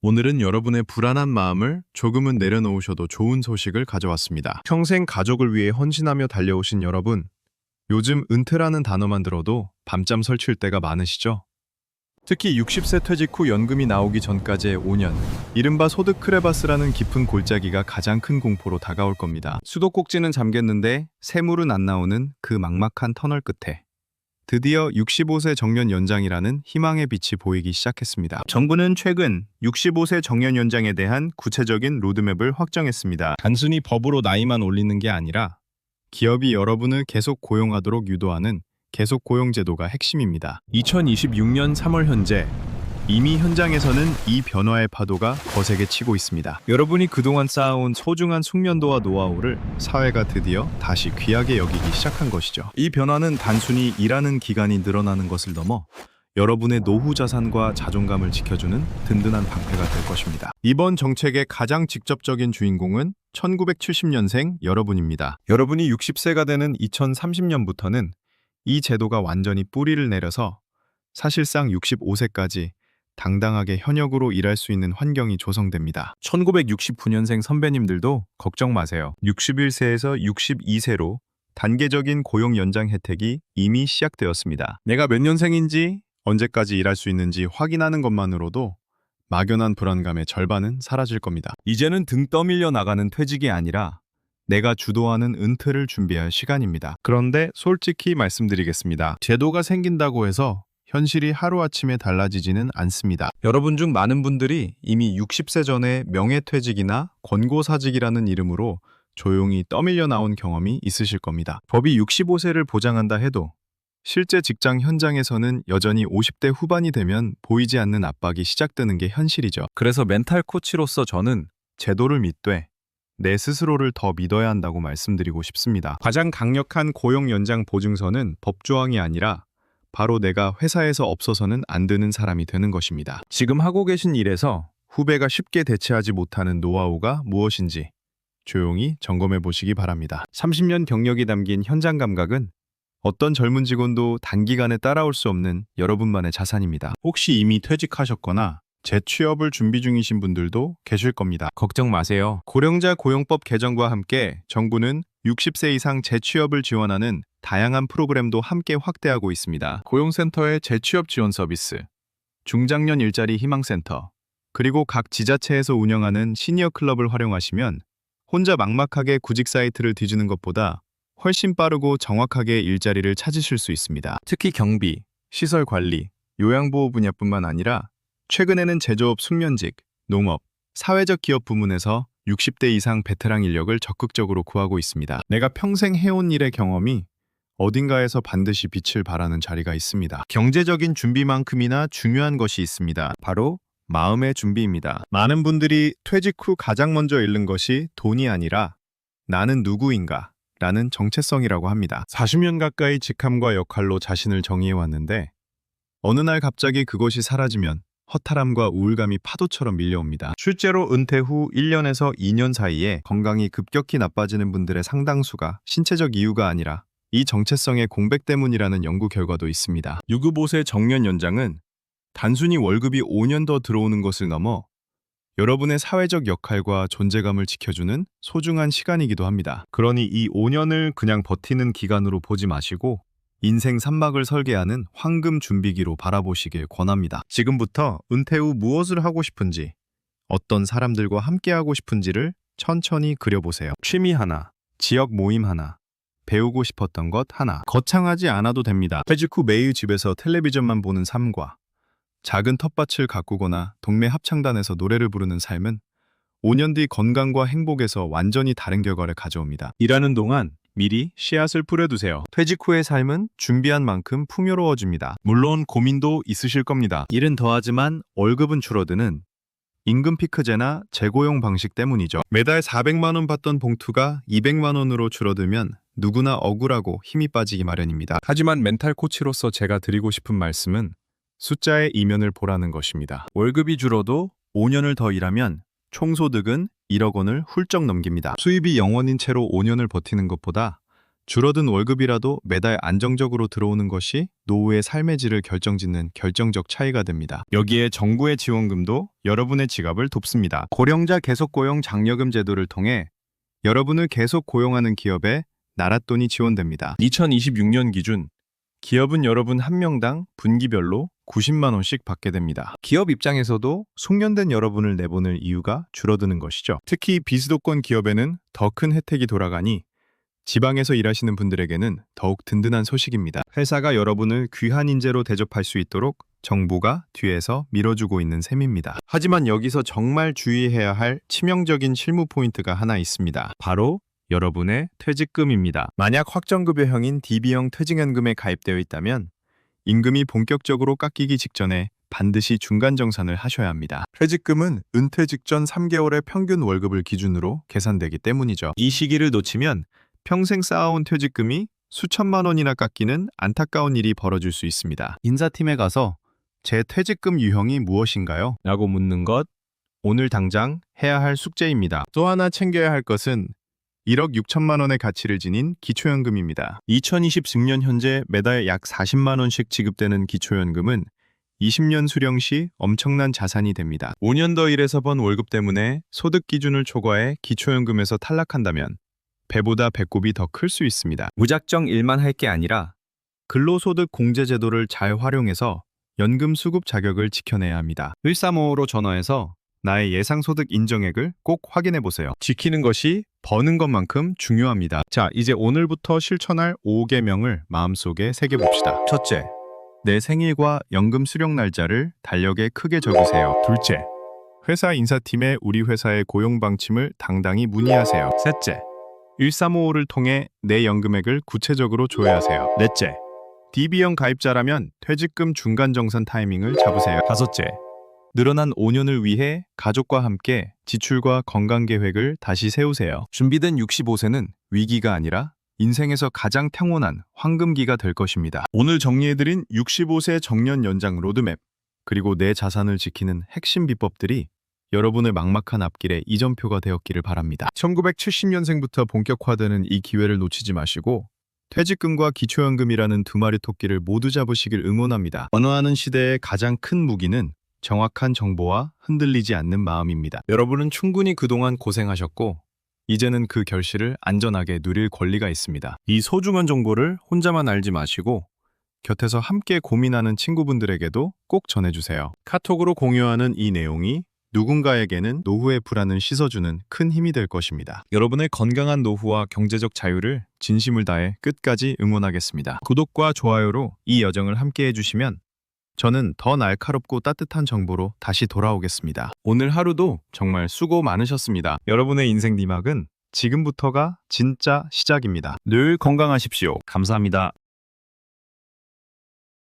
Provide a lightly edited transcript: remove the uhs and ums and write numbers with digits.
오늘은 여러분의 불안한 마음을 조금은 내려놓으셔도 좋은 소식을 가져왔습니다. 평생 가족을 위해 헌신하며 달려오신 여러분, 요즘 은퇴라는 단어만 들어도 밤잠 설칠 때가 많으시죠? 특히 60세 퇴직 후 연금이 나오기 전까지의 5년, 이른바 소득 크레바스라는 깊은 골짜기가 가장 큰 공포로 다가올 겁니다. 수도꼭지는 잠겼는데 세물은 안 나오는 그 막막한 터널 끝에 드디어 65세 정년 연장이라는 희망의 빛이 보이기 시작했습니다. 정부는 최근 65세 정년 연장에 대한 구체적인 로드맵을 확정했습니다. 단순히 법으로 나이만 올리는 게 아니라 기업이 여러분을 계속 고용하도록 유도하는 계속 고용 제도가 핵심입니다. 2026년 3월 현재 이미 현장에서는 이 변화의 파도가 거세게 치고 있습니다. 여러분이 그동안 쌓아온 소중한 숙련도와 노하우를 사회가 드디어 다시 귀하게 여기기 시작한 것이죠. 이 변화는 단순히 일하는 기간이 늘어나는 것을 넘어 여러분의 노후 자산과 자존감을 지켜주는 든든한 방패가 될 것입니다. 이번 정책의 가장 직접적인 주인공은 1970년생 여러분입니다. 여러분이 60세가 되는 2030년부터는 이 제도가 완전히 뿌리를 내려서 사실상 65세까지 당당하게 현역으로 일할 수 있는 환경이 조성됩니다. 1969년생 선배님들도 걱정 마세요. 61세에서 62세로 단계적인 고용 연장 혜택이 이미 시작되었습니다. 내가 몇 년생인지 언제까지 일할 수 있는지 확인하는 것만으로도 막연한 불안감의 절반은 사라질 겁니다. 이제는 등 떠밀려 나가는 퇴직이 아니라 내가 주도하는 은퇴를 준비할 시간입니다. 그런데 솔직히 말씀드리겠습니다. 제도가 생긴다고 해서 현실이 하루아침에 달라지지는 않습니다. 여러분 중 많은 분들이 이미 60세 전에 명예퇴직이나 권고사직이라는 이름으로 조용히 떠밀려 나온 경험이 있으실 겁니다. 법이 65세를 보장한다 해도 실제 직장 현장에서는 여전히 50대 후반이 되면 보이지 않는 압박이 시작되는 게 현실이죠. 그래서 멘탈 코치로서 저는 제도를 믿되 내 스스로를 더 믿어야 한다고 말씀드리고 싶습니다. 가장 강력한 고용 연장 보증서는 법조항이 아니라 바로 내가 회사에서 없어서는 안 되는 사람이 되는 것입니다. 지금 하고 계신 일에서 후배가 쉽게 대체하지 못하는 노하우가 무엇인지 조용히 점검해 보시기 바랍니다. 30년 경력이 담긴 현장 감각은 어떤 젊은 직원도 단기간에 따라올 수 없는 여러분만의 자산입니다. 혹시 이미 퇴직하셨거나 재취업을 준비 중이신 분들도 계실 겁니다. 걱정 마세요. 고령자 고용법 개정과 함께 정부는 60세 이상 재취업을 지원하는 다양한 프로그램도 함께 확대하고 있습니다. 고용센터의 재취업 지원 서비스, 중장년 일자리 희망센터, 그리고 각 지자체에서 운영하는 시니어 클럽을 활용하시면 혼자 막막하게 구직 사이트를 뒤지는 것보다 훨씬 빠르고 정확하게 일자리를 찾으실 수 있습니다. 특히 경비, 시설 관리, 요양보호 분야뿐만 아니라 최근에는 제조업 숙련직, 농업, 사회적 기업 부문에서 60대 이상 베테랑 인력을 적극적으로 구하고 있습니다. 내가 평생 해온 일의 경험이 어딘가에서 반드시 빛을 발하는 자리가 있습니다. 경제적인 준비만큼이나 중요한 것이 있습니다. 바로 마음의 준비입니다. 많은 분들이 퇴직 후 가장 먼저 잃는 것이 돈이 아니라 나는 누구인가 라는 정체성이라고 합니다. 40년 가까이 직함과 역할로 자신을 정의해왔는데 어느 날 갑자기 그것이 사라지면 허탈함과 우울감이 파도처럼 밀려옵니다. 실제로 은퇴 후 1년에서 2년 사이에 건강이 급격히 나빠지는 분들의 상당수가 신체적 이유가 아니라 이 정체성의 공백 때문이라는 연구 결과도 있습니다. 65세 정년 연장은 단순히 월급이 5년 더 들어오는 것을 넘어 여러분의 사회적 역할과 존재감을 지켜주는 소중한 시간이기도 합니다. 그러니 이 5년을 그냥 버티는 기간으로 보지 마시고 인생 산막을 설계하는 황금 준비기로 바라보시길 권합니다. 지금부터 은퇴 후 무엇을 하고 싶은지, 어떤 사람들과 함께하고 싶은지를 천천히 그려보세요. 취미 하나, 지역 모임 하나, 배우고 싶었던 것 하나. 거창하지 않아도 됩니다. 퇴직 후 매일 집에서 텔레비전만 보는 삶과 작은 텃밭을 가꾸거나 동네 합창단에서 노래를 부르는 삶은 5년 뒤 건강과 행복에서 완전히 다른 결과를 가져옵니다. 일하는 동안 미리 씨앗을 뿌려두세요. 퇴직 후의 삶은 준비한 만큼 풍요로워집니다. 물론 고민도 있으실 겁니다. 일은 더하지만 월급은 줄어드는 임금 피크제나 재고용 방식 때문이죠. 매달 400만 원 받던 봉투가 200만 원으로 줄어들면 누구나 억울하고 힘이 빠지기 마련입니다. 하지만 멘탈 코치로서 제가 드리고 싶은 말씀은 숫자의 이면을 보라는 것입니다. 월급이 줄어도 5년을 더 일하면 총소득은 1억 원을 훌쩍 넘깁니다. 수입이 0원인 채로 5년을 버티는 것보다 줄어든 월급이라도 매달 안정적으로 들어오는 것이 노후의 삶의 질을 결정짓는 결정적 차이가 됩니다. 여기에 정부의 지원금도 여러분의 지갑을 돕습니다. 고령자 계속고용 장려금 제도를 통해 여러분을 계속 고용하는 기업에 나랏돈이 지원됩니다. 2026년 기준 기업은 여러분 한 명당 분기별로 90만 원씩 받게 됩니다. 기업 입장에서도 숙련된 여러분을 내보낼 이유가 줄어드는 것이죠. 특히 비수도권 기업에는 더 큰 혜택이 돌아가니 지방에서 일하시는 분들에게는 더욱 든든한 소식입니다. 회사가 여러분을 귀한 인재로 대접할 수 있도록 정부가 뒤에서 밀어주고 있는 셈입니다. 하지만 여기서 정말 주의해야 할 치명적인 실무 포인트가 하나 있습니다. 바로 여러분의 퇴직금입니다. 만약 확정급여형인 DB형 퇴직연금에 가입되어 있다면 임금이 본격적으로 깎이기 직전에 반드시 중간정산을 하셔야 합니다. 퇴직금은 은퇴 직전 3개월의 평균 월급을 기준으로 계산되기 때문이죠. 이 시기를 놓치면 평생 쌓아온 퇴직금이 수천만 원이나 깎이는 안타까운 일이 벌어질 수 있습니다. 인사팀에 가서 제 퇴직금 유형이 무엇인가요? 라고 묻는 것, 오늘 당장 해야 할 숙제입니다. 또 하나 챙겨야 할 것은 1억 6천만 원의 가치를 지닌 기초연금입니다. 2026년 현재 매달 약 40만 원씩 지급되는 기초연금은 20년 수령 시 엄청난 자산이 됩니다. 5년 더 일해서 번 월급 때문에 소득 기준을 초과해 기초연금에서 탈락한다면 배보다 배꼽이 더 클 수 있습니다. 무작정 일만 할 게 아니라 근로소득 공제제도를 잘 활용해서 연금 수급 자격을 지켜내야 합니다. 135로 전화해서 나의 예상소득 인정액을 꼭 확인해 보세요. 지키는 것이 버는 것만큼 중요합니다. 자, 이제 오늘부터 실천할 5계명을 마음속에 새겨봅시다. 첫째, 내 생일과 연금 수령 날짜를 달력에 크게 적으세요. 둘째, 회사 인사팀에 우리 회사의 고용 방침을 당당히 문의하세요. 셋째, 1355를 통해 내 연금액을 구체적으로 조회하세요. 넷째, DB형 가입자라면 퇴직금 중간정산 타이밍을 잡으세요. 다섯째, 늘어난 5년을 위해 가족과 함께 지출과 건강계획을 다시 세우세요. 준비된 65세는 위기가 아니라 인생에서 가장 평온한 황금기가 될 것입니다. 오늘 정리해드린 65세 정년 연장 로드맵, 그리고 내 자산을 지키는 핵심 비법들이 여러분의 막막한 앞길에 이전표가 되었기를 바랍니다. 1970년생부터 본격화되는 이 기회를 놓치지 마시고 퇴직금과 기초연금이라는 두 마리 토끼를 모두 잡으시길 응원합니다. 변화하는 시대의 가장 큰 무기는 정확한 정보와 흔들리지 않는 마음입니다. 여러분은 충분히 그동안 고생하셨고 이제는 그 결실을 안전하게 누릴 권리가 있습니다. 이 소중한 정보를 혼자만 알지 마시고 곁에서 함께 고민하는 친구분들에게도 꼭 전해주세요. 카톡으로 공유하는 이 내용이 누군가에게는 노후의 불안을 씻어주는 큰 힘이 될 것입니다. 여러분의 건강한 노후와 경제적 자유를 진심을 다해 끝까지 응원하겠습니다. 구독과 좋아요로 이 여정을 함께 해주시면 저는 더 날카롭고 따뜻한 정보로 다시 돌아오겠습니다. 오늘 하루도 정말 수고 많으셨습니다. 여러분의 인생 니막은 지금부터가 진짜 시작입니다. 늘 건강하십시오. 감사합니다.